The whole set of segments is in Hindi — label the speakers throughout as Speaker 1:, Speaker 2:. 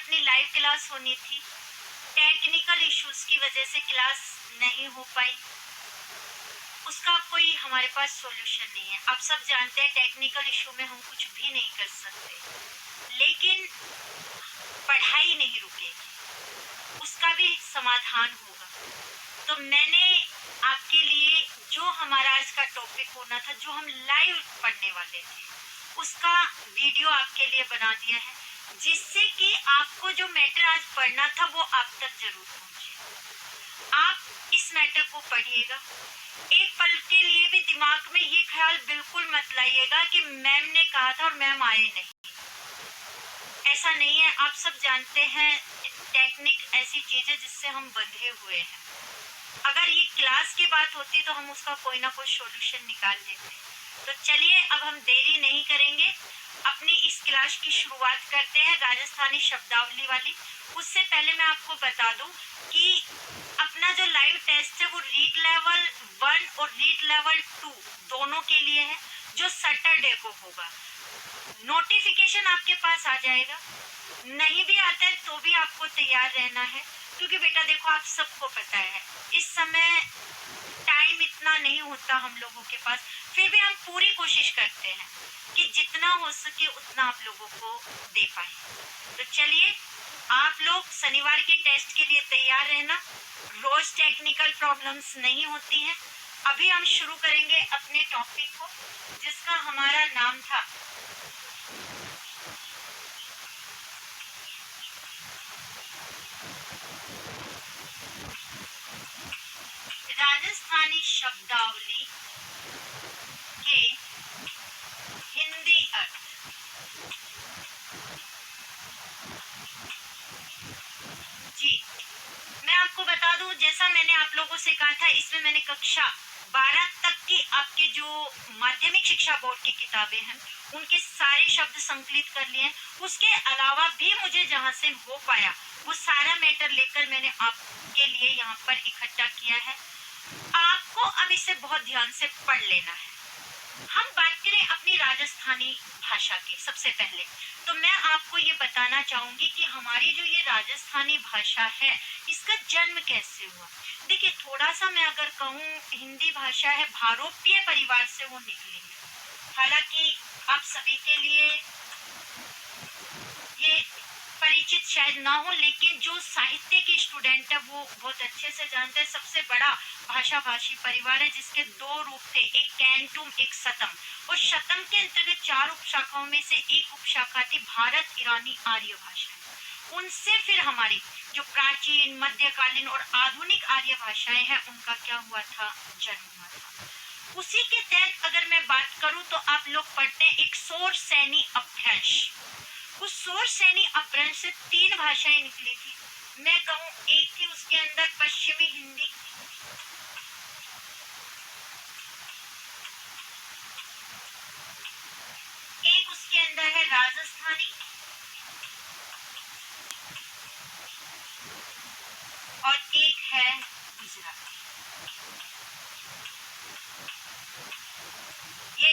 Speaker 1: अपनी लाइव क्लास होनी थी, टेक्निकल इश्यूज की वजह से क्लास नहीं हो पाई। उसका कोई हमारे पास सॉल्यूशन नहीं है। आप सब जानते हैं टेक्निकल इशू में हम कुछ भी नहीं कर सकते, लेकिन पढ़ाई नहीं रुकेगी, उसका भी समाधान होगा। तो मैंने आपके लिए जो हमारा आज का टॉपिक होना था, जो हम लाइव पढ़ने वाले थे, उसका वीडियो आपके लिए बना दिया है, जिससे कि आपको जो मैटर आज पढ़ना था वो आप तक जरूर पहुंचे। आप इस मैटर को पढ़िएगा। एक पल के लिए भी दिमाग में ये ख्याल बिल्कुल मत लाइएगा कि मैम ने कहा था और मैम आए नहीं। ऐसा नहीं है। आप सब जानते हैं टेक्निक ऐसी चीज है जिससे हम बंधे हुए हैं। अगर ये क्लास की बात होती तो हम उसका कोई ना कोई सॉल्यूशन निकाल लेते। तो चलिए अब हम देरी नहीं करेंगे, अपनी इस क्लास की शुरुआत करते हैं राजस्थानी शब्दावली वाली। उससे पहले मैं आपको बता दूं कि अपना जो लाइव टेस्ट है वो रीड लेवल 1 और रीड लेवल 2 दोनों के लिए है, जो सैटरडे को होगा। नोटिफिकेशन आपके पास आ जाएगा। नहीं भी आता है तो भी आपको तैयार रहना है, क्योंकि बेटा देखो आप सबको पता है इस समय टाइम इतना नहीं होता हम लोगों के पास, फिर भी हम पूरी कोशिश करते हैं कि जितना हो सके उतना आप लोगों को दे पाए। तो चलिए आप लोग शनिवार के टेस्ट के लिए तैयार रहना। रोज टेक्निकल प्रॉब्लम्स नहीं होती हैं। अभी हम शुरू करेंगे अपने टॉपिक को, जिसका हमारा नाम था राजस्थानी शब्दावली के हिंदी अर्थ। जी मैं आपको बता दूं, जैसा मैंने आप लोगों से कहा था, इसमें मैंने कक्षा 12 तक की आपके जो माध्यमिक शिक्षा बोर्ड की किताबें हैं उनके सारे शब्द संकलित कर लिए हैं। उसके अलावा भी मुझे जहां से हो पाया वो सारा मैटर लेकर मैंने आपके लिए यहाँ पर इकट्ठा किया है। आपको अब इसे बहुत ध्यान से पढ़ लेना है। हम बात करें अपनी राजस्थानी भाषा की। सबसे पहले तो मैं आपको ये बताना चाहूंगी कि हमारी जो ये राजस्थानी भाषा है इसका जन्म कैसे हुआ। देखिए थोड़ा सा मैं अगर कहूँ, हिंदी भाषा है भारोपीय परिवार से वो निकली है। हालांकि आप सभी के लिए ये परिचित शायद ना हो, लेकिन जो साहित्य के स्टूडेंट है वो बहुत अच्छे से जानते हैं। सबसे बड़ा भाषा भाषी परिवार है जिसके 2 रूप थे, एक कैंटुम एक शतम, और शतम के अंतर्गत 4 उपशाखाओं में से एक उपशाखा थी भारत ईरानी आर्य भाषा। उनसे फिर हमारी जो प्राचीन मध्यकालीन और आधुनिक आर्य भाषाएं हैं उनका क्या हुआ था, जन्म हुआ था। उसी के तहत अगर मैं बात करूं तो आप लोग पढ़ते हैं एक सौर सैनी अपभ्रंश। उस सौर सैनी अपभ्रंश से 3 भाषाएं निकली थी। मैं कहूं एक थी उसके अंदर पश्चिमी हिंदी, एक उसके अंदर है राजस्थानी, और एक है गुजराती। ये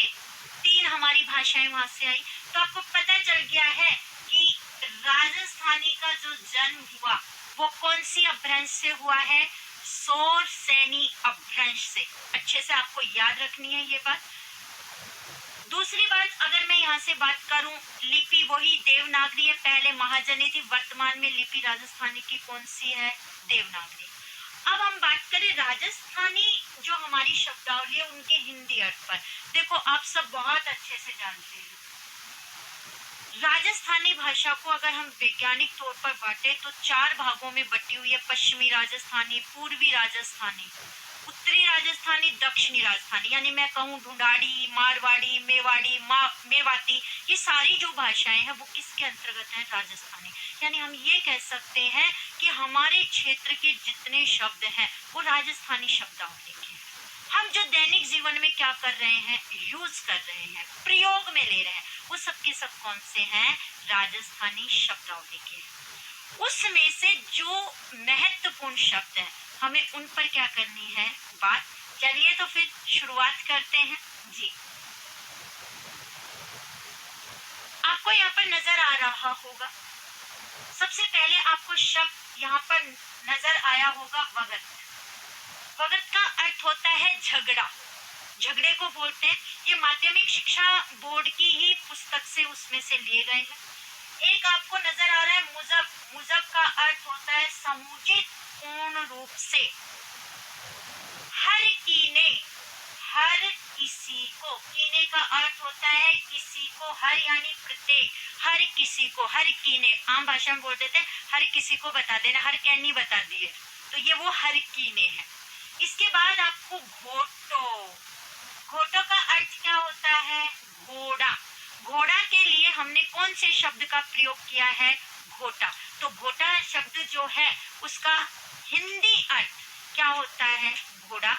Speaker 1: 3 हमारी भाषाएं वहां से आई। तो आपको पता चल गया है कि राजस्थानी का जो जन्म हुआ वो कौन सी अपभ्रंश से हुआ है, सौर सैनी अपभ्रंश से। अच्छे से आपको याद रखनी है ये बात। दूसरी बात, अगर मैं यहाँ से बात करूं, लिपि वही देवनागरी है, पहले महाजनी थी, वर्तमान में लिपि राजस्थानी की कौन सी है, देवनागरी। अब हम बात करें राजस्थानी जो हमारी शब्दावली है उनके हिंदी अर्थ पर। देखो आप सब बहुत अच्छे से जानते हैं राजस्थानी भाषा को अगर हम वैज्ञानिक तौर पर बांटे तो 4 भागों में बटी हुई है। पश्चिमी राजस्थानी, पूर्वी राजस्थानी, उत्तरी राजस्थानी, दक्षिणी राजस्थानी। यानी मैं कहूँ ढूंढाड़ी, मारवाड़ी, मेवाड़ी, मेवाती, ये सारी जो भाषाएं हैं वो किसके अंतर्गत हैं, राजस्थानी। यानी हम ये कह सकते हैं कि हमारे क्षेत्र के जितने शब्द हैं वो राजस्थानी शब्दावली के हैं। हम जो दैनिक जीवन में क्या कर रहे हैं, यूज कर रहे हैं, प्रयोग में ले रहे हैं, वो सब के सब कौन से हैं, राजस्थानी शब्दावली के हैं। उसमें से जो महत्वपूर्ण शब्द है हमें उन पर क्या करनी है, बात। चलिए तो फिर शुरुआत करते हैं। जी आपको यहाँ पर नजर आ रहा होगा सबसे पहले आपको शब्द यहाँ पर नजर आया होगा वगत। वगत का अर्थ होता है झगड़ा, झगड़े को बोलते हैं। ये माध्यमिक शिक्षा बोर्ड की ही पुस्तक से उसमें से लिए गए हैं। एक आपको नजर आ रहा है मुजब। मुजब का अर्थ होता है समुचित पूर्ण रूप से। हर कीने, हर किसी को, कीने का अर्थ होता है किसी को, हर यानी प्रत्येक, हर किसी को, हर कीने, आम भाषा में बोल देते हैं हर किसी को बता देना, हर कैनी बता दिए, तो ये वो हर कीने है। इसके बाद आपको घोटो, घोटो का अर्थ क्या होता है? घोड़ा। घोड़ा के लिए हमने कौन से शब्द का प्रयोग किया है? घोटा। तो घोटा शब्द जो है उसका हिंदी अर्थ क्या होता है? घोड़ा।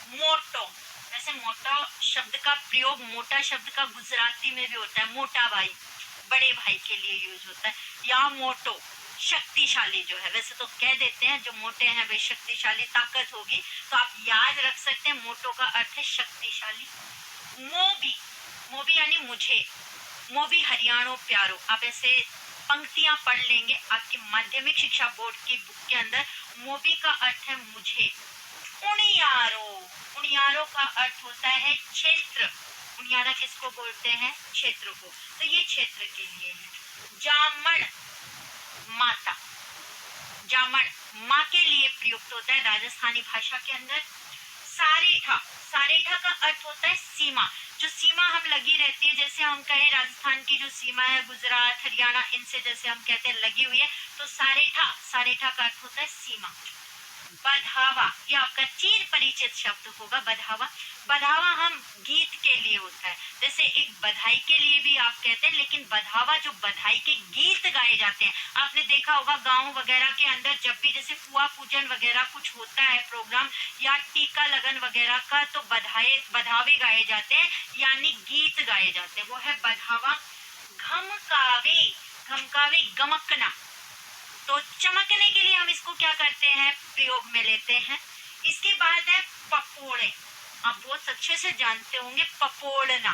Speaker 1: मोटो, वैसे मोटा शब्द का प्रयोग, मोटा शब्द का गुजराती में भी होता है, मोटा भाई, बड़े भाई के लिए यूज होता है। या मोटो शक्तिशाली जो है, वैसे तो कह देते हैं जो मोटे हैं वे शक्तिशाली, ताकत होगी, तो आप याद रख सकते हैं मोटो का अर्थ है शक्तिशाली। मोबी, मोबी यानी मुझे, मोबी हरियाणो प्यारो, आप ऐसे पंक्तियां पढ़ लेंगे आपकी माध्यमिक शिक्षा बोर्ड की बुक के अंदर। मोबी का अर्थ है मुझे। उनियारो, उनियारो का अर्थ होता है क्षेत्र। उनियारा किसको बोलते हैं? क्षेत्र को, तो ये क्षेत्र के लिए है। जामण, माता, जामण माँ के लिए प्रयुक्त होता है राजस्थानी भाषा के अंदर। सारेठा, सारेठा का अर्थ होता है सीमा, जो सीमा हम लगी रहती है, जैसे हम कहें राजस्थान की जो सीमा है गुजरात हरियाणा इनसे जैसे हम कहते हैं लगी हुई है, तो सारेठा, सारेठा का अर्थ होता है सीमा। बधावा, ये आपका चिर परिचित शब्द होगा, बधावा। बधावा हम गीत के लिए होता है, जैसे एक बधाई के लिए भी आप कहते हैं, लेकिन बधावा जो बधाई के गीत गाए जाते हैं, आपने देखा होगा गांव वगैरह के अंदर जब भी जैसे फुआ पूजन वगैरह कुछ होता है प्रोग्राम या टीका लगन वगैरह का, तो बधावे गाए जाते हैं यानी गीत गाए जाते हैं, वो है बधावा। घमकावे, घमकावे गमकना, तो चमकने के लिए हम इसको क्या करते हैं? प्रयोग में लेते हैं। इसके बाद है पकोड़े, आप बहुत अच्छे से जानते होंगे, पकोड़ना,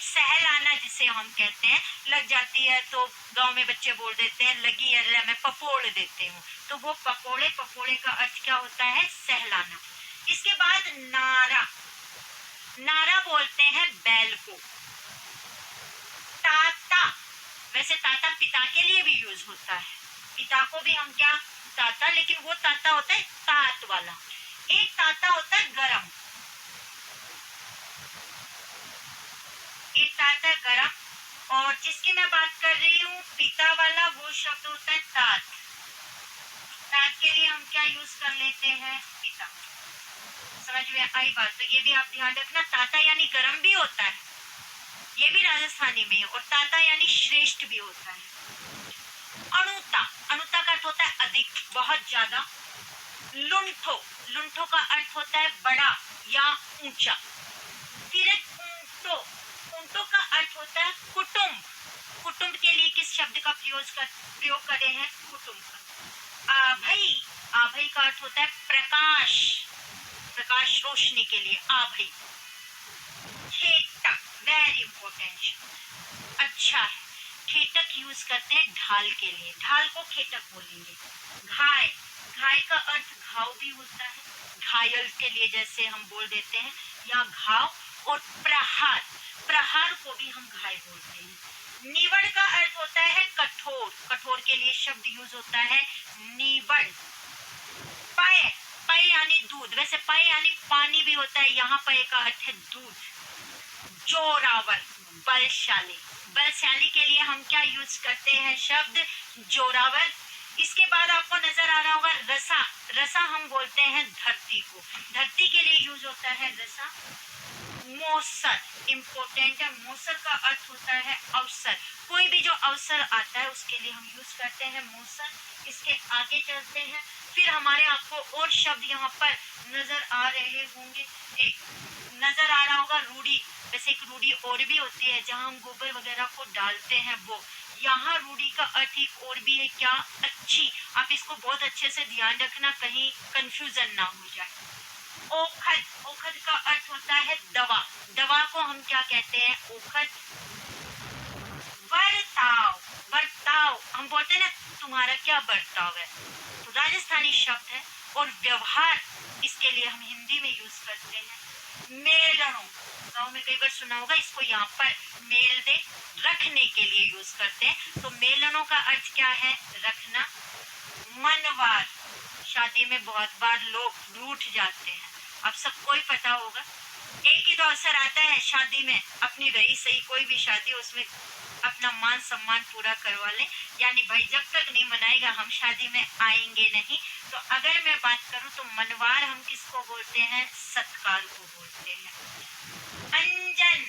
Speaker 1: सहलाना जिसे हम कहते हैं, लग जाती है तो गांव में बच्चे बोल देते हैं लगी है मैं पकोड़ देते हूँ, तो वो पकोड़े, पकोड़े का अर्थ क्या होता है? सहलाना। इसके बाद नारा, नारा बोलते हैं बैल को। ताता, वैसे ताता पिता के लिए भी यूज होता है, पिता को भी हम क्या ताता, लेकिन वो ताता होता है तात वाला। एक ताता होता है गरम, एक ताता है गरम, और जिसकी मैं बात कर रही हूँ पिता वाला, वो शब्द होता है तात। तात के लिए हम क्या यूज कर लेते हैं? पिता। समझ में आई बात? तो ये भी आप ध्यान रखना, ताता यानी गरम भी होता है, ये भी राजस्थानी में है, और ताता यानी श्रेष्ठ भी होता है। अणुता, अणुता का अर्थ होता है अधिक, बहुत ज्यादा। लुंठो, लुंठो का अर्थ होता है बड़ा या ऊंचा। फिर ऊंटो, ऊंटो का अर्थ होता है कुटुंब। कुटुंब के लिए किस शब्द का प्रयोग करे हैं? कुटुंब का। आभई, आभई का अर्थ होता है प्रकाश, प्रकाश रोशनी के लिए आभई। खेटा, वेरी इंपॉर्टेंट, अच्छा है, खेटक यूज करते हैं ढाल के लिए, ढाल को खेटक बोलेंगे। घाय, घाय का अर्थ घाव भी होता है, घायल के लिए जैसे हम बोल देते हैं, या घाव। और प्रहार, प्रहार को भी हम घाय बोलते हैं। निवड़ का अर्थ होता है कठोर, कठोर के लिए शब्द यूज होता है निवड़। पय, पय यानी दूध, वैसे पय यानी पानी भी होता है, यहाँ पय का अर्थ है दूध। जोरावर, बलशाली, बलशाली के लिए हम क्या यूज करते हैं? शब्द जोरावर। इसके बाद आपको नजर आ रहा होगा रसा, रसा हम बोलते हैं धरती को, धरती के लिए यूज होता है रसा। मौसर, इम्पोर्टेंट है, मौसर का अर्थ होता है अवसर, कोई भी जो अवसर आता है उसके लिए हम यूज करते हैं मौसर। इसके आगे चलते हैं, फिर हमारे आपको और शब्द यहाँ पर नजर आ रहे होंगे। एक नजर आ रहा होगा रूढ़ी, वैसे एक रूढ़ी और भी होती है जहाँ हम गोबर वगैरह को डालते हैं, वो यहाँ रूढ़ी का अर्थ एक और भी है क्या? अच्छी, आप इसको बहुत अच्छे से ध्यान रखना कहीं कंफ्यूजन ना हो जाए। ओखद, ओखद का अर्थ होता है दवा, दवा को हम क्या कहते हैं? ओखद। वर्ताव, वर्ताव बताओ, हम बोलते हैं ना तुम्हारा क्या बर्ताव है, तो राजस्थानी शब्द है। और व्यवहार इसके लिए हम हिंदी में यूज करते हैं। मेलनो, गाँव में कई बार सुना होगा, इसको यहाँ पर मेल दे रखने के लिए यूज करते हैं। तो मेलनों का अर्थ क्या है? रखना। मनवार, शादी में बहुत बार लोग रूठ जाते हैं, अब सबको ही पता होगा। एक ही तो अवसर आता है शादी में, अपनी रही सही कोई भी शादी, उसमें अपना मान सम्मान पूरा करवा लें, यानी भाई जब तक नहीं मनाएगा हम शादी में आएंगे नहीं। तो अगर मैं बात करूं तो मनवार हम किसको बोलते हैं? सत्कार को बोलते हैं। अंजन,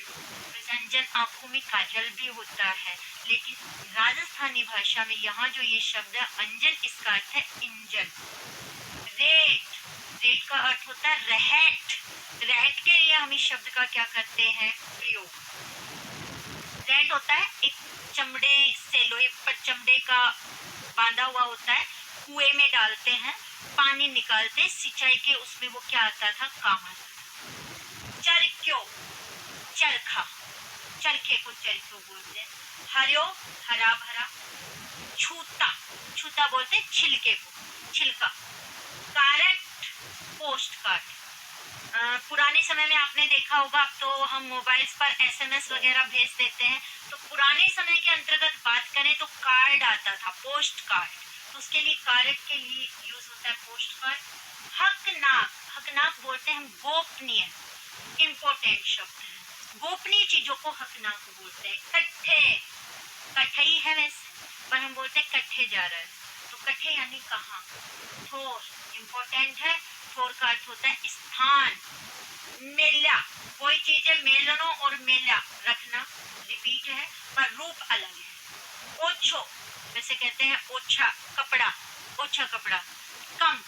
Speaker 1: अंजन आंखों में काजल भी होता है, लेकिन राजस्थानी भाषा में यहाँ जो ये शब्द है अंजन, इसका अर्थ है इंजन। रेट, रेट का अर्थ होता है रहट। रहट के लिए हम इस शब्द का क्या करते हैं? प्रयोग। रहट होता है एक चमड़े से, लोहे पर चमड़े का बांधा हुआ होता है, कुएं में डालते हैं, पानी निकालते, सिंचाई के उसमें वो क्या आता था? काम आता था। चरक्यो, चरखा, चरखे को चरख्यो बोलते हैं। हरियो, हरा भरा। छूता, छूता बोलते हैं छिलके को, छिलका। Carrot, post card. पुराने समय में आपने देखा होगा, अब तो हम मोबाइल्स पर एसएमएस वगैरह भेज देते हैं, तो पुराने समय के अंतर्गत बात करें तो कार्ड आता था, पोस्ट कार्ड, तो उसके लिए कारट के लिए यूज होता है पोस्ट कार्ड। हकनाक, हकनाक बोलते हैं हम गोपनीय, इम्पोर्टेंट शब्द है, गोपनीय चीजों को हकनाक बोलते हैं। कट्ठे, कट्ठे ही है वैसे, पर हम बोलते हैं कट्ठे जा रहा है, तो कट्ठे यानी कहाँ। थोर, इम्पोर्टेंट है, थोर का अर्थ होता है स्थान। मेला, कोई चीज है, मेलनो और मेला रखना, रिपीट है पर रूप अलग है। ओछो, वैसे कहते हैं ओछा कपड़ा, ओछा कपड़ा। कम,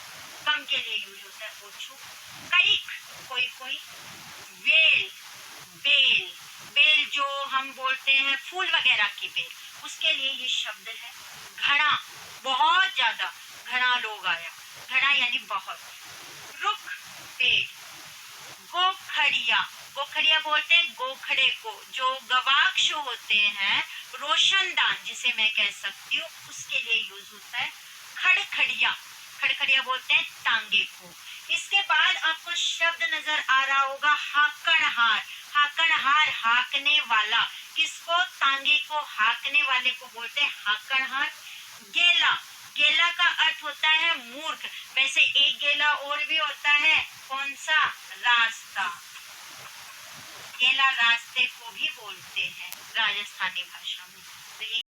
Speaker 1: कम के लिए यूज होता है ओछो। कईक, कोई कोई। वेल, बेल, बेल जो हम बोलते हैं फूल वगैरह की बेल, उसके लिए ये शब्द है। घड़ा, बहुत ज्यादा, घड़ा लोग आया, घड़ा यानी बहुत। रुख, पेड़। गोखड़िया, गोखड़िया बोलते हैं गोखड़े को, जो गवाक्ष होते हैं, रोशनदान जिसे मैं कह सकती हूँ, उसके लिए यूज होता है। खड़खड़िया, खड़खड़िया बोलते हैं टांगे को। इसके बाद आपको शब्द नजर आ रहा होगा हाकणहार। हाकणहार हाकने वाला, किसको? टांगे को हाकने वाले को बोलते हैं हाकणहार। गेला, गेला का अर्थ होता है मूर्ख, वैसे एक गेला और भी होता है, कौन सा? रास्ता। गेला रास्ते को भी बोलते हैं राजस्थानी भाषा में। तो